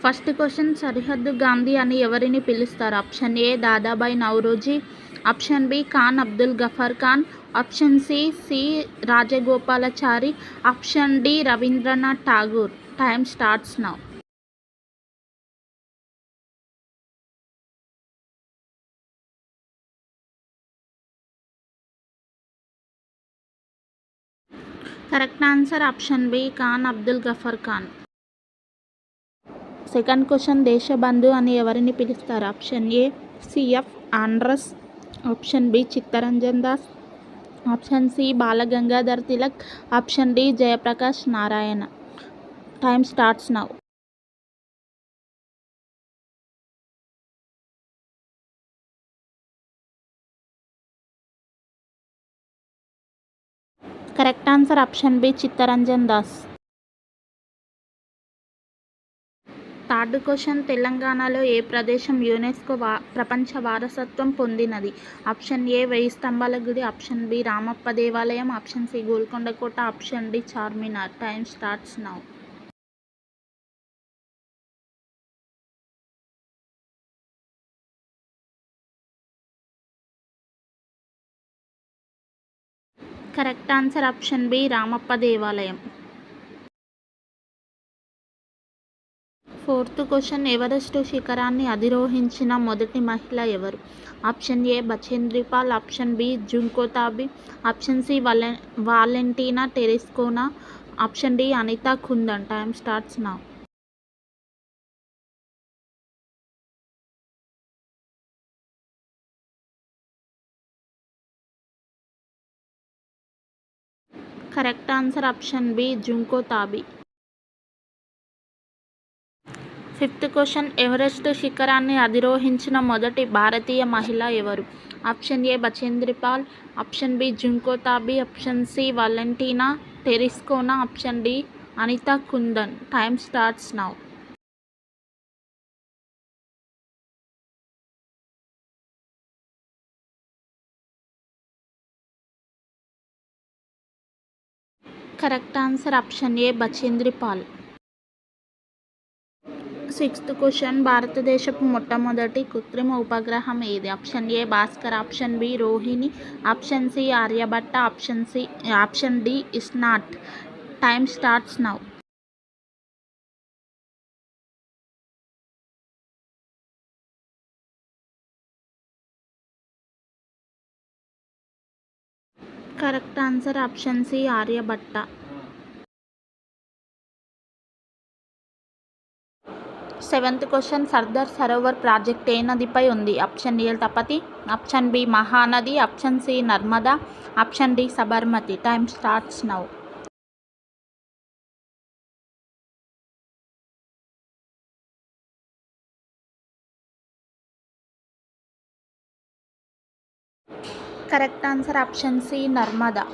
First question సరిహద్దు గాంధీ అని ఎవరిని పిలుస్తారు? Option A Dadabhai Naoroji, option B Khan Abdul Ghaffar Khan, option C Rajagopalachari, option D Rabindranath Tagore. Time starts now. Correct answer option B Khan Abdul Ghaffar Khan. Second question Deshbandhu అని ఎవరిని పిలుస్తారు? Option A CF Andrews, option B Chittaranjan Das, option C Balagangadhar Tilak, option D Jayaprakash Narayan. Time starts now. Correct answer option B Chittaranjan Das. Third question తెలంగాణలో ఏ ప్రదేశం UNESCO ప్రపంచ వారసత్వం పొందినది? Option A వెయ్యి స్తంభాల గుడి, ఆప్షన్ బి రామప్ప దేవాలయం, ఆప్షన్ సి గోల్కొండ కోట, option D Charminar. Time starts now. Correct answer option B Ramappa దేవాలయం. ఫోర్త్ క్వశ్చన్ ఎవరెస్టు శిఖరాన్ని అధిరోహించిన మొదటి మహిళ ఎవరు? Option A Bachendri Pal, option B Junko Tabei, option C Valentina Tereshkova, option D Anita Kundan. Time starts now. Correct answer option B Junko Tabei. Fifth question Everest శిఖరాన్ని అధిరోహించిన మొదటి భారతీయ మహిళ ఎవరు? Option A Bachendri Pal, option B Junko Tabei, option C Valentina Tereshkova, option D Anita Kundan. Time starts now. Correct answer option A Bachendri Pal. Sixth question భారతదేశపు మొట్టమొదటి కృత్రిమ ఉపగ్రహం ఏది? Option A Bhaskar, option B Rohini, option C Aryabhata, option D ఇస్నాట్. Time starts now. Correct answer option C Aryabhata. Seventh question Sardar Sarovar project ఏ నదిపై ఉంది? Option A Tapti, option B Mahanadi, option C Narmada, option D Sabarmati. Time starts now. Correct answer option C Narmada.